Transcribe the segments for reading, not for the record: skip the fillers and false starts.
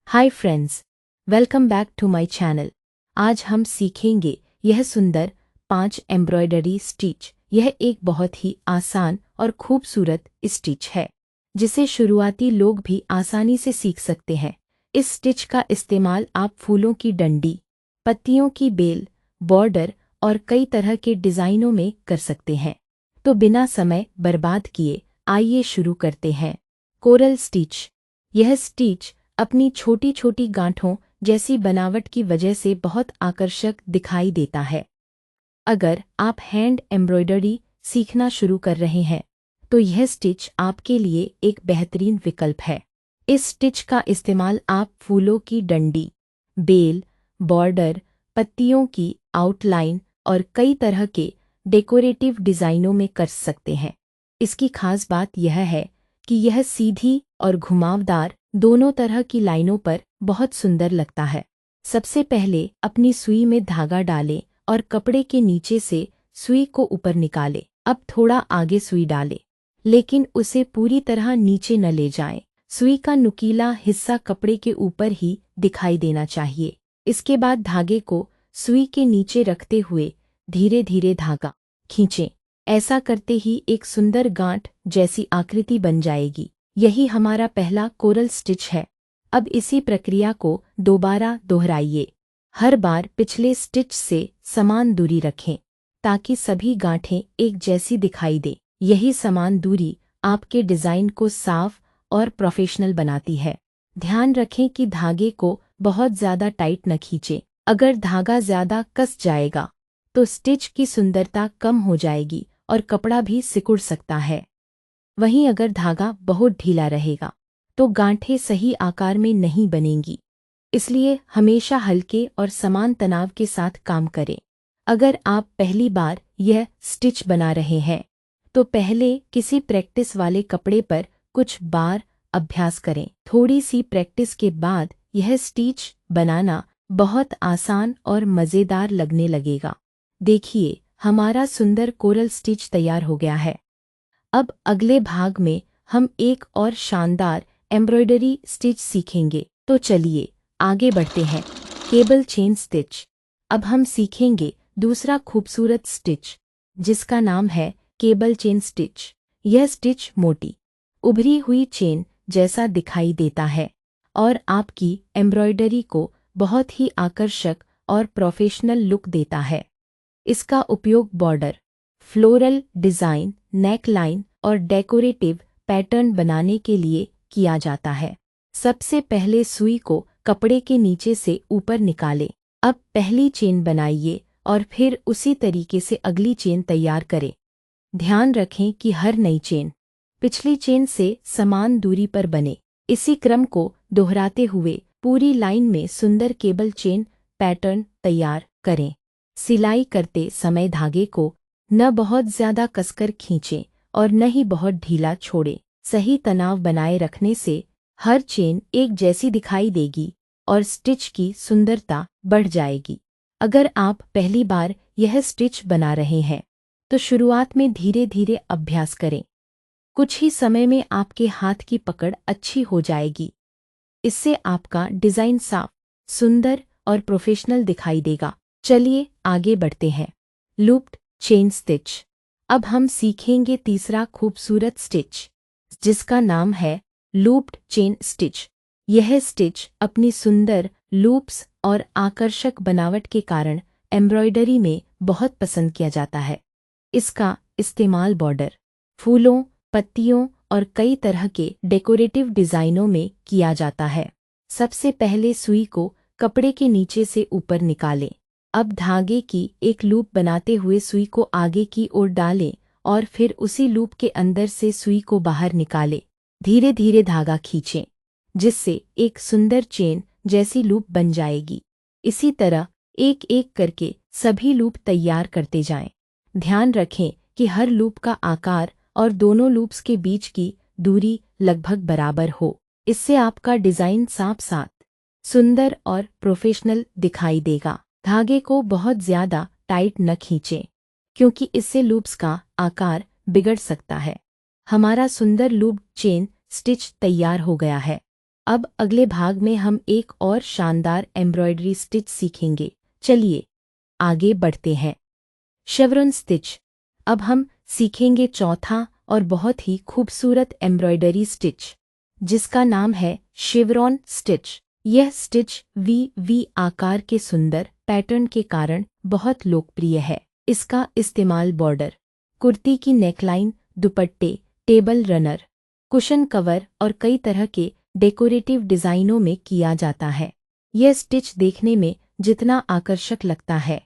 Hi friends, welcome back to my channel. आज हम सीखेंगे यह सुंदर 5 एम्ब्रॉयडरी स्टिच। यह एक बहुत ही आसान और खूबसूरत स्टिच है जिसे शुरुआती लोग भी आसानी से सीख सकते हैं। इस स्टिच का इस्तेमाल आप फूलों की डंडी, पत्तियों की बेल, बॉर्डर और कई तरह के डिज़ाइनों में कर सकते हैं। तो बिना समय बर्बाद किए आइए शुरू करते हैं। Coral stitch. यह स्टिच अपनी छोटी छोटी गांठों जैसी बनावट की वजह से बहुत आकर्षक दिखाई देता है। अगर आप हैंड एम्ब्रॉयडरी सीखना शुरू कर रहे हैं तो यह स्टिच आपके लिए एक बेहतरीन विकल्प है। इस स्टिच का इस्तेमाल आप फूलों की डंडी, बेल, बॉर्डर, पत्तियों की आउटलाइन और कई तरह के डेकोरेटिव डिज़ाइनों में कर सकते हैं। इसकी खास बात यह है कि यह सीधी और घुमावदार दोनों तरह की लाइनों पर बहुत सुंदर लगता है। सबसे पहले अपनी सुई में धागा डालें और कपड़े के नीचे से सुई को ऊपर निकालें। अब थोड़ा आगे सुई डालें, लेकिन उसे पूरी तरह नीचे न ले जाएं। सुई का नुकीला हिस्सा कपड़े के ऊपर ही दिखाई देना चाहिए। इसके बाद धागे को सुई के नीचे रखते हुए धीरे धीरे धागा खींचें। ऐसा करते ही एक सुंदर गांठ जैसी आकृति बन जाएगी। यही हमारा पहला कोरल स्टिच है। अब इसी प्रक्रिया को दोबारा दोहराइए। हर बार पिछले स्टिच से समान दूरी रखें ताकि सभी गांठें एक जैसी दिखाई दे। यही समान दूरी आपके डिज़ाइन को साफ और प्रोफेशनल बनाती है। ध्यान रखें कि धागे को बहुत ज़्यादा टाइट न खींचें। अगर धागा ज़्यादा कस जाएगा तो स्टिच की सुंदरता कम हो जाएगी और कपड़ा भी सिकुड़ सकता है। वहीं अगर धागा बहुत ढीला रहेगा तो गांठें सही आकार में नहीं बनेंगी। इसलिए हमेशा हल्के और समान तनाव के साथ काम करें। अगर आप पहली बार यह स्टिच बना रहे हैं तो पहले किसी प्रैक्टिस वाले कपड़े पर कुछ बार अभ्यास करें। थोड़ी सी प्रैक्टिस के बाद यह स्टिच बनाना बहुत आसान और मज़ेदार लगने लगेगा। देखिए, हमारा सुंदर कोरल स्टिच तैयार हो गया है। अब अगले भाग में हम एक और शानदार एम्ब्रॉयडरी स्टिच सीखेंगे। तो चलिए आगे बढ़ते हैं। Cable chain stitch. अब हम सीखेंगे दूसरा खूबसूरत स्टिच जिसका नाम है केबल चेन स्टिच। यह स्टिच मोटी, उभरी हुई चेन जैसा दिखाई देता है और आपकी एम्ब्रॉयडरी को बहुत ही आकर्षक और प्रोफेशनल लुक देता है। इसका उपयोग border, floral design, neck line और डेकोरेटिव पैटर्न बनाने के लिए किया जाता है। सबसे पहले सुई को कपड़े के नीचे से ऊपर निकालें। अब पहली चेन बनाइए और फिर उसी तरीके से अगली चेन तैयार करें। ध्यान रखें कि हर नई चेन पिछली चेन से समान दूरी पर बने। इसी क्रम को दोहराते हुए पूरी लाइन में सुंदर केबल चेन पैटर्न तैयार करें। सिलाई करते समय धागे को न बहुत ज़्यादा कसकर खींचें और न ही बहुत ढीला छोड़ें। सही तनाव बनाए रखने से हर चेन एक जैसी दिखाई देगी और स्टिच की सुंदरता बढ़ जाएगी। अगर आप पहली बार यह स्टिच बना रहे हैं तो शुरुआत में धीरे धीरे अभ्यास करें। कुछ ही समय में आपके हाथ की पकड़ अच्छी हो जाएगी। इससे आपका डिज़ाइन साफ, सुंदर और प्रोफेशनल दिखाई देगा। चलिए आगे बढ़ते हैं। Looped chain stitch. अब हम सीखेंगे तीसरा खूबसूरत स्टिच जिसका नाम है लूप्ड चेन स्टिच। यह स्टिच अपनी सुंदर लूप्स और आकर्षक बनावट के कारण एम्ब्रॉयडरी में बहुत पसंद किया जाता है। इसका इस्तेमाल बॉर्डर, फूलों, पत्तियों और कई तरह के डेकोरेटिव डिज़ाइनों में किया जाता है। सबसे पहले सुई को कपड़े के नीचे से ऊपर निकालें। अब धागे की एक लूप बनाते हुए सुई को आगे की ओर डालें और फिर उसी लूप के अंदर से सुई को बाहर निकालें। धीरे धीरे धागा खींचें जिससे एक सुंदर चेन जैसी लूप बन जाएगी। इसी तरह एक एक करके सभी लूप तैयार करते जाएं। ध्यान रखें कि हर लूप का आकार और दोनों लूप्स के बीच की दूरी लगभग बराबर हो। इससे आपका डिज़ाइन साफ साफ, सुंदर और प्रोफेशनल दिखाई देगा। धागे को बहुत ज़्यादा टाइट न खींचें क्योंकि इससे लूप्स का आकार बिगड़ सकता है। हमारा सुंदर लूप चेन स्टिच तैयार हो गया है। अब अगले भाग में हम एक और शानदार एम्ब्रॉयडरी स्टिच सीखेंगे। चलिए आगे बढ़ते हैं। Chevron stitch. अब हम सीखेंगे चौथा और बहुत ही खूबसूरत एम्ब्रॉयडरी स्टिच, जिसका नाम है शेवरॉन स्टिच। यह स्टिच वी आकार के सुंदर पैटर्न के कारण बहुत लोकप्रिय है। इसका इस्तेमाल बॉर्डर, कुर्ती की नेकलाइन, दुपट्टे, टेबल रनर, कुशन कवर और कई तरह के डेकोरेटिव डिज़ाइनों में किया जाता है। यह स्टिच देखने में जितना आकर्षक लगता है,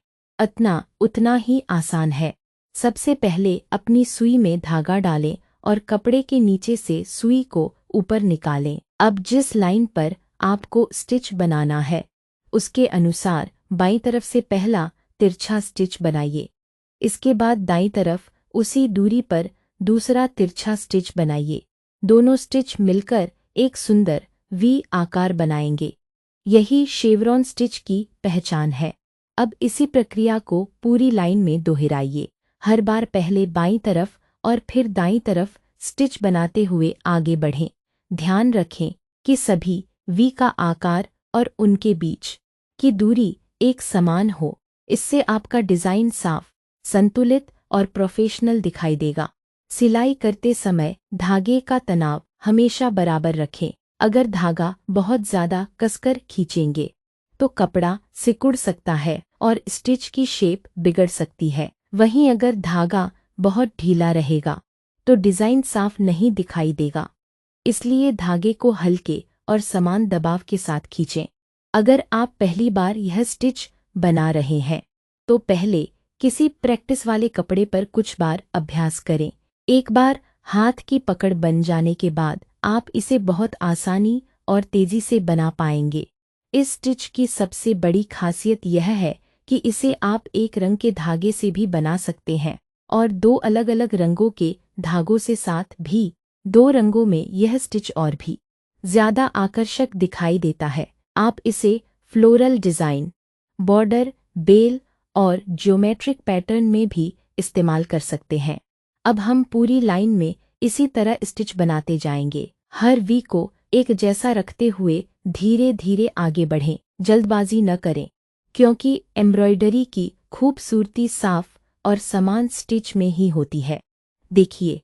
उतना ही आसान है। सबसे पहले अपनी सुई में धागा डालें और कपड़े के नीचे से सुई को ऊपर निकालें। अब जिस लाइन पर आपको स्टिच बनाना है, उसके अनुसार बाईं तरफ से पहला तिरछा स्टिच बनाइए। इसके बाद दाईं तरफ उसी दूरी पर दूसरा तिरछा स्टिच बनाइए। दोनों स्टिच मिलकर एक सुंदर वी आकार बनाएंगे। यही शेवरॉन स्टिच की पहचान है। अब इसी प्रक्रिया को पूरी लाइन में दोहराइए। हर बार पहले बाईं तरफ और फिर दाईं तरफ स्टिच बनाते हुए आगे बढ़ें। ध्यान रखें कि सभी वी का आकार और उनके बीच की दूरी एक समान हो। इससे आपका डिज़ाइन साफ, संतुलित और प्रोफेशनल दिखाई देगा। सिलाई करते समय धागे का तनाव हमेशा बराबर रखें। अगर धागा बहुत ज़्यादा कसकर खींचेंगे तो कपड़ा सिकुड़ सकता है और स्टिच की शेप बिगड़ सकती है। वहीं अगर धागा बहुत ढीला रहेगा तो डिज़ाइन साफ नहीं दिखाई देगा। इसलिए धागे को हल्के और समान दबाव के साथ खींचें। अगर आप पहली बार यह स्टिच बना रहे हैं तो पहले किसी प्रैक्टिस वाले कपड़े पर कुछ बार अभ्यास करें। एक बार हाथ की पकड़ बन जाने के बाद आप इसे बहुत आसानी और तेज़ी से बना पाएंगे। इस स्टिच की सबसे बड़ी खासियत यह है कि इसे आप एक रंग के धागे से भी बना सकते हैं और दो अलग अलग रंगों के धागों से साथ भी। दो रंगों में यह स्टिच और भी ज़्यादा आकर्षक दिखाई देता है। आप इसे फ्लोरल डिज़ाइन, बॉर्डर, बेल और ज्योमेट्रिक पैटर्न में भी इस्तेमाल कर सकते हैं। अब हम पूरी लाइन में इसी तरह स्टिच बनाते जाएंगे। हर वी को एक जैसा रखते हुए धीरे धीरे आगे बढ़ें। जल्दबाजी न करें, क्योंकि एम्ब्रॉयडरी की खूबसूरती साफ और समान स्टिच में ही होती है। देखिए,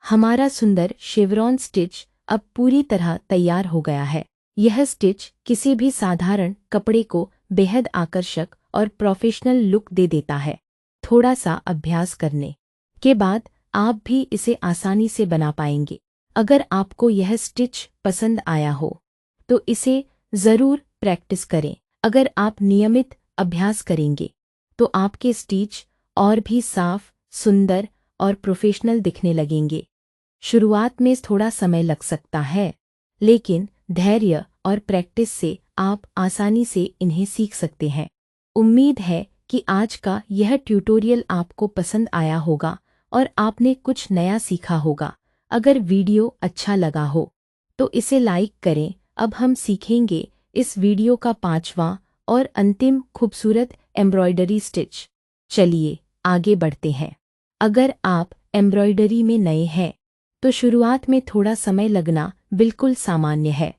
हमारा सुंदर शेवरॉन स्टिच अब पूरी तरह तैयार हो गया है। यह स्टिच किसी भी साधारण कपड़े को बेहद आकर्षक और प्रोफेशनल लुक दे देता है। थोड़ा सा अभ्यास करने के बाद आप भी इसे आसानी से बना पाएंगे। अगर आपको यह स्टिच पसंद आया हो तो इसे ज़रूर प्रैक्टिस करें। अगर आप नियमित अभ्यास करेंगे तो आपके स्टिच और भी साफ, सुंदर और प्रोफेशनल दिखने लगेंगे। शुरुआत में थोड़ा समय लग सकता है, लेकिन धैर्य और प्रैक्टिस से आप आसानी से इन्हें सीख सकते हैं। उम्मीद है कि आज का यह ट्यूटोरियल आपको पसंद आया होगा और आपने कुछ नया सीखा होगा। अगर वीडियो अच्छा लगा हो तो इसे लाइक करें। अब हम सीखेंगे इस वीडियो का पांचवां और अंतिम खूबसूरत एम्ब्रॉयडरी स्टिच। चलिए आगे बढ़ते हैं। अगर आप एम्ब्रॉयडरी में नए हैं तो शुरुआत में थोड़ा समय लगना बिल्कुल सामान्य है।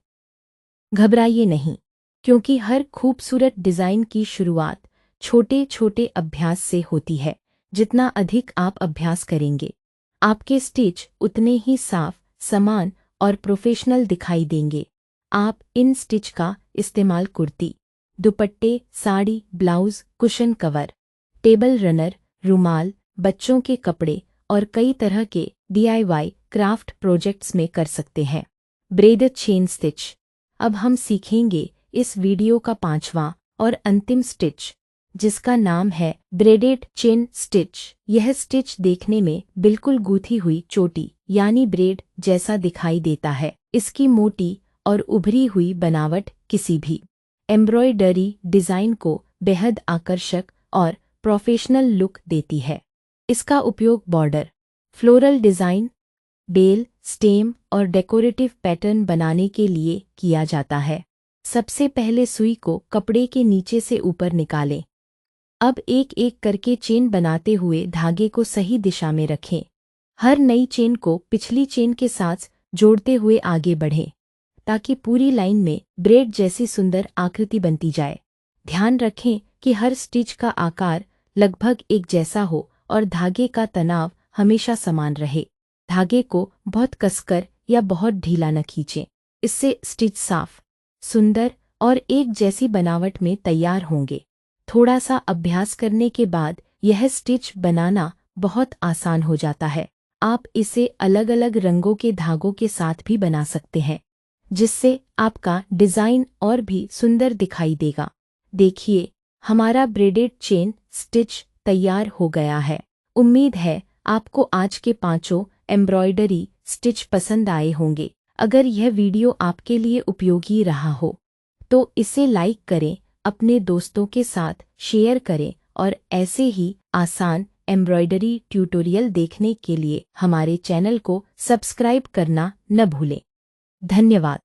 घबराइए नहीं, क्योंकि हर खूबसूरत डिज़ाइन की शुरुआत छोटे छोटे अभ्यास से होती है। जितना अधिक आप अभ्यास करेंगे, आपके स्टिच उतने ही साफ, समान और प्रोफेशनल दिखाई देंगे। आप इन स्टिच का इस्तेमाल कुर्ती, दुपट्टे, sari, blouse, cushion cover, table runner, रुमाल, बच्चों के कपड़े और कई तरह के DIY क्राफ्ट प्रोजेक्ट्स में कर सकते हैं। Braided chain stitch. अब हम सीखेंगे इस वीडियो का पांचवां और अंतिम स्टिच, जिसका नाम है ब्रेडेड चेन स्टिच। यह स्टिच देखने में बिल्कुल गूंथी हुई चोटी यानी ब्रेड जैसा दिखाई देता है। इसकी मोटी और उभरी हुई बनावट किसी भी एम्ब्रॉयडरी डिज़ाइन को बेहद आकर्षक और प्रोफेशनल लुक देती है। इसका उपयोग बॉर्डर, फ्लोरल डिज़ाइन, बेल, स्टेम और डेकोरेटिव पैटर्न बनाने के लिए किया जाता है। सबसे पहले सुई को कपड़े के नीचे से ऊपर निकालें। अब एक एक करके चेन बनाते हुए धागे को सही दिशा में रखें। हर नई चेन को पिछली चेन के साथ जोड़ते हुए आगे बढ़ें। ताकि पूरी लाइन में ब्रेड जैसी सुंदर आकृति बनती जाए। ध्यान रखें कि हर स्टिच का आकार लगभग एक जैसा हो और धागे का तनाव हमेशा समान रहे। धागे को बहुत कसकर या बहुत ढीला न खींचें, इससे स्टिच साफ, सुंदर और एक जैसी बनावट में तैयार होंगे। थोड़ा सा अभ्यास करने के बाद यह स्टिच बनाना बहुत आसान हो जाता है। आप इसे अलग अलग रंगों के धागों के साथ भी बना सकते हैं, जिससे आपका डिज़ाइन और भी सुंदर दिखाई देगा। देखिए, हमारा ब्रेडेड चेन स्टिच तैयार हो गया है। उम्मीद है आपको आज के पांचों एम्ब्रॉयडरी स्टिच पसंद आए होंगे। अगर यह वीडियो आपके लिए उपयोगी रहा हो तो इसे लाइक करें, अपने दोस्तों के साथ शेयर करें और ऐसे ही आसान एम्ब्रॉयडरी ट्यूटोरियल देखने के लिए हमारे चैनल को सब्सक्राइब करना न भूलें। धन्यवाद।